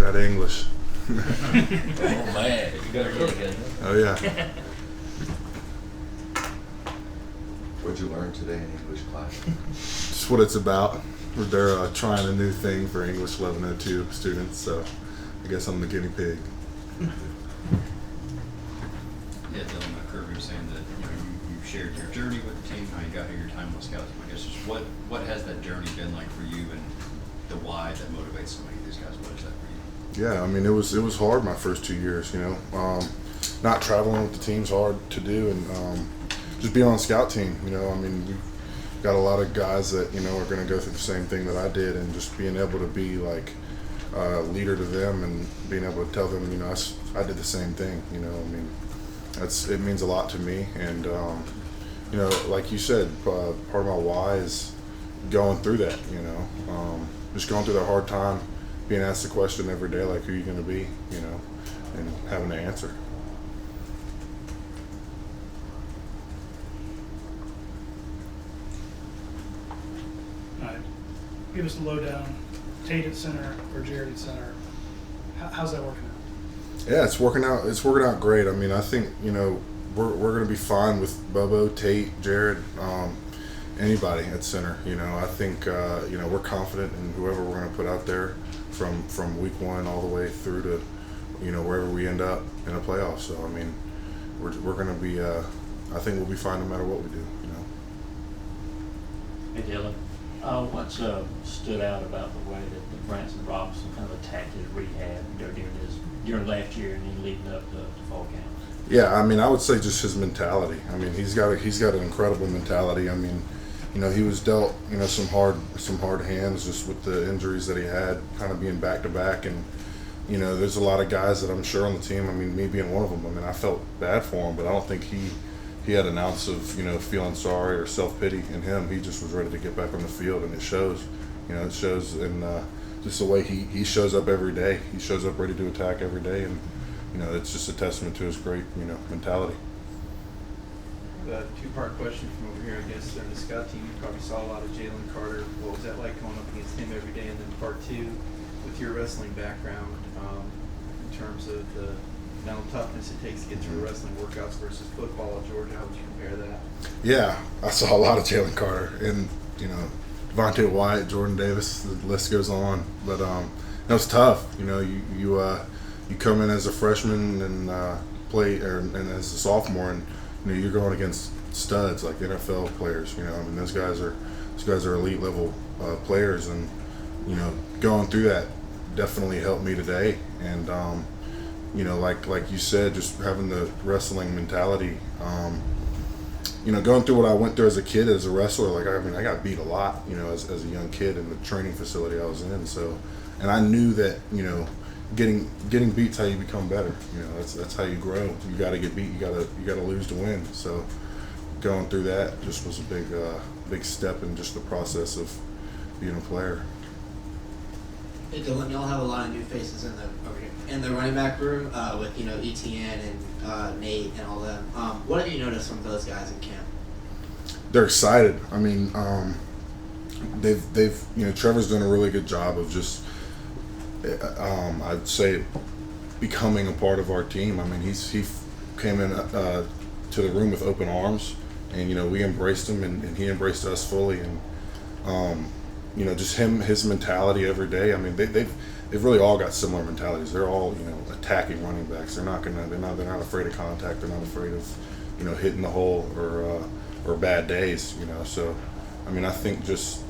Got English. Oh man, you got really good. Oh yeah. What'd you learn today in English class? Just what it's about. They're trying a new thing for English 1102 students, so I guess I'm the guinea pig. Yeah, Dylan, Kirby was saying that you shared your journey with the team, how you got here, your time with scouts. I guess just what has that journey been like for you, and the why that motivates so many of these guys? What is that for you? Yeah, I mean it was hard my first 2 years. Not traveling with the team's hard to do, and just being on the scout team. I mean we've got a lot of guys that are going to go through the same thing that I did, and just being able to be like a leader to them and being able to tell them, I did the same thing. I mean. It means a lot to me, and like you said, part of my why is going through that. Just going through that hard time, being asked the question every day, like, who are you going to be, and having to answer. All right, give us the lowdown. Tate at center or Jared at center. How's that working out? Yeah, it's working out. It's working out great. I mean, I think we're going to be fine with Bobo, Tate, Jared, anybody at center. I think we're confident in whoever we're going to put out there from week one all the way through to wherever we end up in a playoff. So I mean, we're going to be. I think we'll be fine no matter what we do. Hey Dylan, what's stood out about the way that Bron Robinson kind of attacked his rehab during last year and then leading up to fall camp? Yeah, I mean, I would say just his mentality. I mean, he's got an incredible mentality. I mean, he was dealt some hard hands just with the injuries that he had, kind of being back to back, and there's a lot of guys that I'm sure on the team. I mean, me being one of them. I mean, I felt bad for him, but I don't think he had an ounce of feeling sorry or self-pity in him. He just was ready to get back on the field, and it shows. It shows in just the way he shows up every day. He shows up ready to attack every day, and it's just a testament to his great mentality. A two-part question from over here. I guess on the scout team, you probably saw a lot of Jalen Carter. What was that like going up against him every day? And then part two, with your wrestling background, in terms of the mental toughness it takes to get through wrestling workouts versus football at Georgia, how would you compare that? Yeah, I saw a lot of Jalen Carter, and Devontae Wyatt, Jordan Davis, the list goes on. But it was tough. You come in as a freshman and and as a sophomore, and you're going against studs like NFL players. I mean, those guys are elite level players, and going through that definitely helped me today. And like you said, just having the wrestling mentality. Going through what I went through as a kid as a wrestler, I got beat a lot, as a young kid in the training facility I was in. So, and I knew that, getting beat's how you become better. That's how you grow. You got to get beat. You got to lose to win. So, going through that just was a big step in just the process of being a player. Hey Dylan, y'all have a lot of new faces in the running back room with ETN and Nate and all them. What have you noticed from those guys in camp? They're excited. I mean, they've Trevor's done a really good job of just I'd say becoming a part of our team. I mean, he came in to the room with open arms, and we embraced him, and he embraced us fully, and just his mentality every day. I mean, they've really all got similar mentalities. They're all attacking running backs. They're not afraid of contact. They're not afraid of hitting the hole or bad days. So I mean, I think just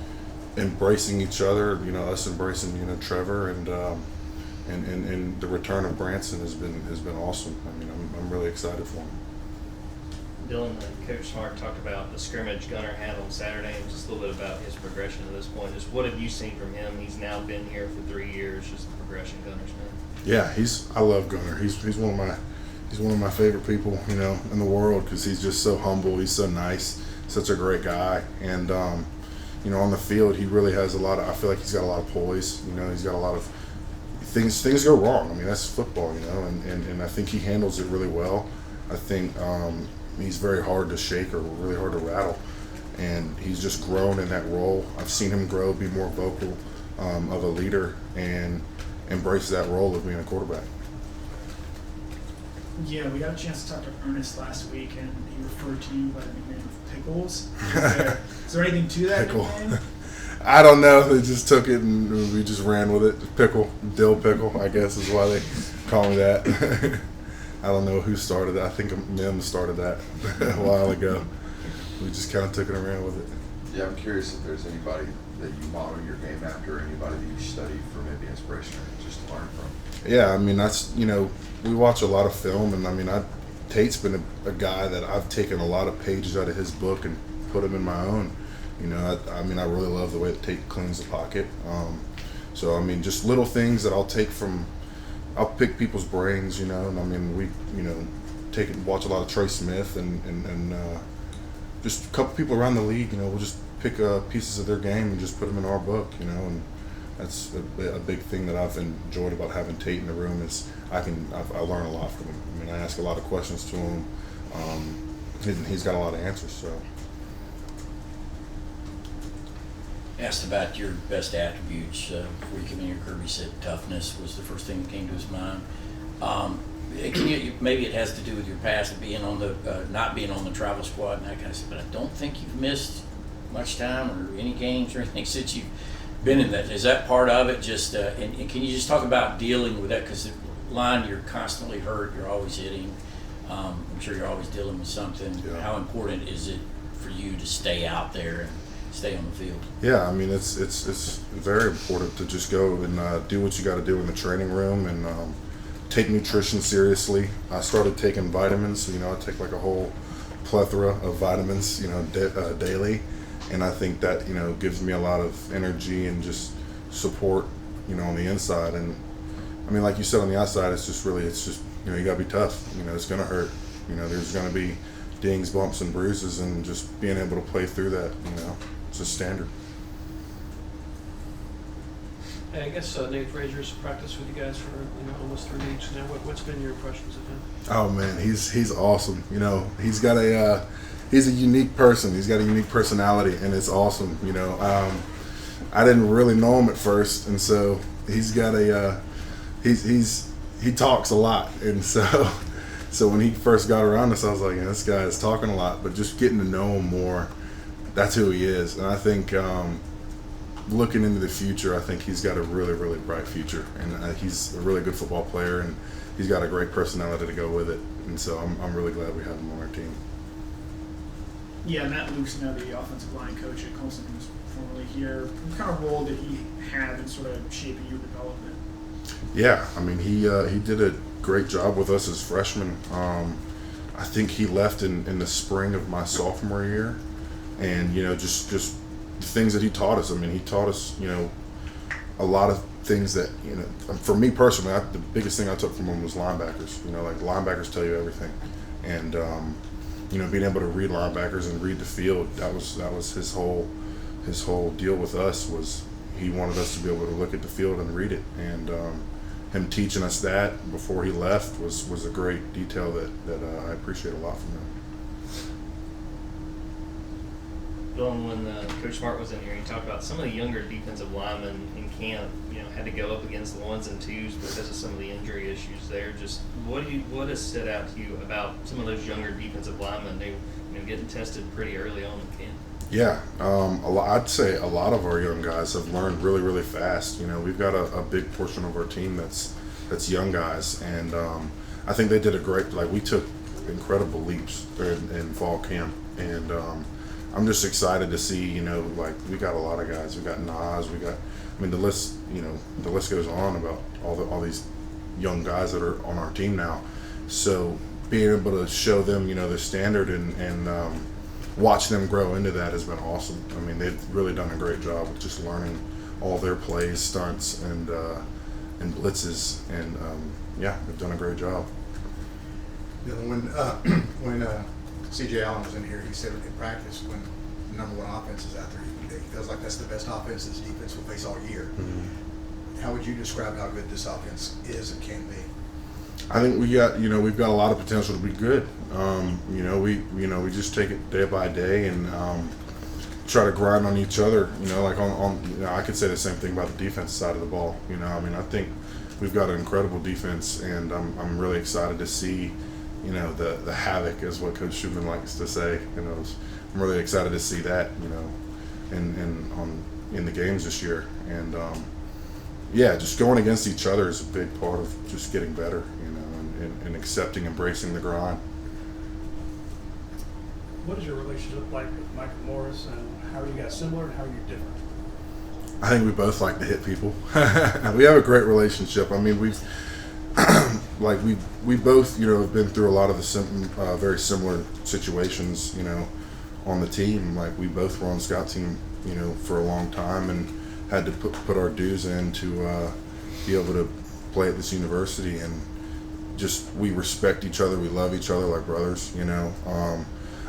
embracing each other. Us embracing Trevor and the return of Branson has been awesome. I mean, I'm really excited for him. Dylan, Coach Smart talked about the scrimmage Gunner had on Saturday, and just a little bit about his progression to this point. Just what have you seen from him? He's now been here for 3 years. Just the progression Gunner's made. Yeah, I love Gunner. He's one of my favorite people in the world, because he's just so humble. He's so nice, such a great guy, and on the field he really has a lot of. I feel like he's got a lot of poise. He's got a lot of things go wrong. I mean, that's football, and I think he handles it really well. I think. He's very hard to shake or really hard to rattle, and he's just grown in that role. I've seen him grow, be more vocal of a leader, and embrace that role of being a quarterback. Yeah, we got a chance to talk to Ernest last week, and he referred to you by the nickname of Pickles. Is there anything to that Pickle. nickname? I don't know. They just took it and we just ran with it. Pickle, dill pickle, I guess is why they call me that. I don't know who started that. I think Mim started that a while ago. We just kind of took it and ran with it. Yeah, I'm curious if there's anybody that you model your game after, or anybody that you study for maybe inspiration or just to learn from. Yeah, I mean, that's, we watch a lot of film, and I mean, Tate's been a guy that I've taken a lot of pages out of his book and put them in my own. I really love the way that Tate cleans the pocket. So, I mean, just little things that I'll pick people's brains, and I mean, we, watch a lot of Trey Smith and just a couple people around the league, we'll just pick pieces of their game and just put them in our book, and that's a big thing that I've enjoyed about having Tate in the room is I learn a lot from him. I mean, I ask a lot of questions to him. He's got a lot of answers, so. Asked about your best attributes before you came in your career. You said toughness was the first thing that came to his mind. Maybe it has to do with your past of being on the not being on the travel squad and that kind of stuff. But I don't think you've missed much time or any games or anything since you've been in that. Is that part of it? Just and can you just talk about dealing with that? Because the line, you're constantly hurt. You're always hitting. I'm sure you're always dealing with something. Yeah. How important is it for you to stay out there and stay on the field? Yeah, I mean, it's very important to just go and do what you got to do in the training room and take nutrition seriously. I started taking vitamins. I take like a whole plethora of vitamins, daily, and I think that gives me a lot of energy and just support, on the inside. And I mean, like you said, on the outside, it's just you got to be tough. It's gonna hurt. There's gonna be dings, bumps, and bruises, and just being able to play through that. It's a standard. Hey, I guess Nate Frazier's practiced with you guys for almost 3 weeks now. What's been your impressions of him? Oh man, he's awesome. He's a unique person. He's got a unique personality, and it's awesome. I didn't really know him at first, and so he's got he talks a lot, and so when he first got around us, I was like, this guy is talking a lot, but just getting to know him more, that's who he is. And I think looking into the future, I think he's got a really, really bright future, and he's a really good football player, and he's got a great personality to go with it. And so I'm really glad we have him on our team. Yeah, Matt Luke's now the offensive line coach at Colson, who's formerly here. What kind of role did he have in sort of shaping your development? Yeah, I mean, he did a great job with us as freshmen. I think he left in the spring of my sophomore year, and just the things that he taught us. I mean, he taught us a lot of things that for me personally, the biggest thing I took from him was linebackers. Like linebackers tell you everything, and being able to read linebackers and read the field, that was his whole deal with us. Was he wanted us to be able to look at the field and read it, and him teaching us that before he left was a great detail that I appreciate a lot from him. Dylan, when Coach Smart was in here, he talked about some of the younger defensive linemen in camp, had to go up against the ones and twos because of some of the injury issues there. Just what has stood out to you about some of those younger defensive linemen? They, getting tested pretty early on in camp. Yeah, I'd say a lot of our young guys have learned really, really fast. We've got a big portion of our team that's young guys, and I think they did a great. We took incredible leaps in fall camp, and I'm just excited to see. We got a lot of guys. We got Nas. The list. The list goes on about all these young guys that are on our team now. So being able to show them, their standard and watch them grow into that has been awesome. I mean, they've really done a great job of just learning all their plays, stunts, and blitzes, and they've done a great job. When C.J. Allen was in here, he said in practice when the number one offense is out there, he feels like that's the best offense this defense will face all year. Mm-hmm. How would you describe how good this offense is and can be? I think we've got a lot of potential to be good. We just take it day by day and try to grind on each other. I could say the same thing about the defensive side of the ball. I think we've got an incredible defense, and I'm really excited to see, you know, the havoc is what Coach Schumann likes to say. You know, I'm really excited to see that, you know, in the games this year, and yeah, just going against each other is a big part of just getting better, you know, and accepting, embracing the grind. What is your relationship like with Michael Morris, and how are you guys similar and how are you different? I think we both like to hit people. We have a great relationship. I mean, we've we both, you know, have been through a lot of the very similar situations, you know, on the team. Like, we both were on the scout team, you know, for a long time, and had to put our dues in to be able to play at this university. And just, we respect each other. We love each other like brothers, you know.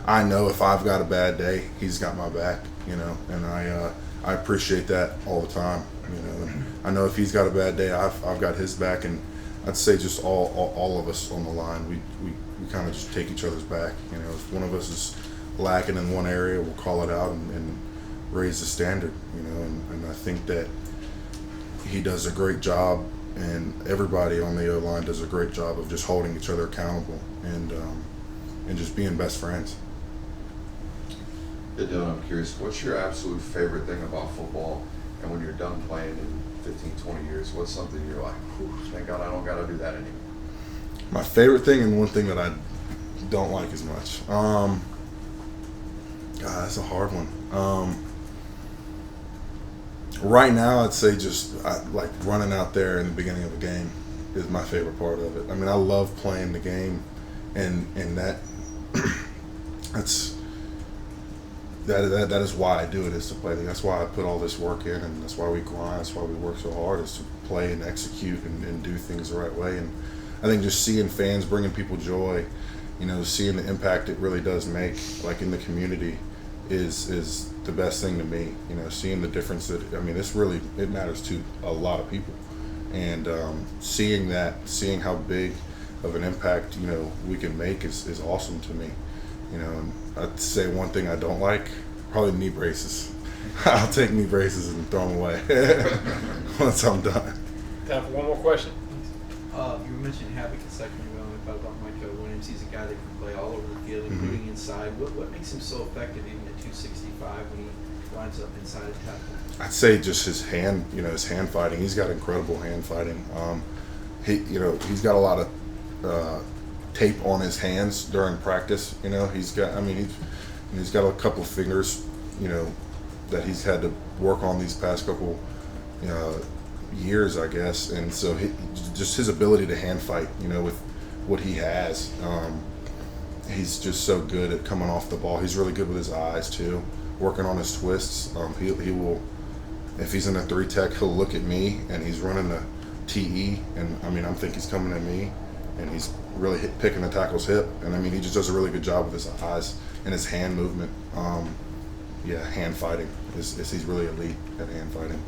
I know if I've got a bad day, he's got my back, you know, and I appreciate that all the time, you know. And I know if he's got a bad day, I've got his back, and I'd say just all of us on the line, we kind of just take each other's back, you know. If one of us is lacking in one area, we'll call it out and raise the standard, you know. And I think that he does a great job, and everybody on the O-line does a great job of just holding each other accountable and just being best friends. Yeah, Dylan, I'm curious, what's your absolute favorite thing about football? And when you're done playing in 15, 20 years, what's something you're like, thank God I don't got to do that anymore? My favorite thing, and one thing that I don't like as much. God, that's a hard one. Right now, I'd say just like running out there in the beginning of a game is my favorite part of it. I mean, I love playing the game, and that is why I do it, is to play. That's why I put all this work in, and that's why we grind. That's why we work so hard, is to play and execute and do things the right way. And I think just seeing fans, bringing people joy, you know, seeing the impact it really does make, like in the community, is the best thing to me. You know, seeing the difference that, I mean, it matters to a lot of people, and seeing how big of an impact, you know, we can make is awesome to me. You know, and I'd say one thing I don't like, probably knee braces. I'll take knee braces and throw them away once I'm done. Time for one more question. You mentioned havoc a second ago, and we thought about Mik Williams. He's a guy that can play all over the field, including inside. What makes him so effective, even at 265, when he lines up inside a tackle? I'd say just his hand fighting. He's got incredible hand fighting. He's got a lot of tape on his hands during practice. You know, he's got a couple of fingers, you know, that he's had to work on these past couple years, I guess. And so just his ability to hand fight, you know, with what he has, he's just so good at coming off the ball. He's really good with his eyes too, working on his twists. He will, if he's in a 3-tech, he'll look at me, and he's running the TE, and I mean, I'm thinking he's coming at me, and he's really picking the tackle's hip. And I mean, he just does a really good job with his eyes and his hand movement. Hand fighting he's really elite at hand fighting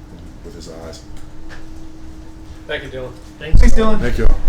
with his eyes. Thank you, Dylan. Thanks, Dylan. Thank you all.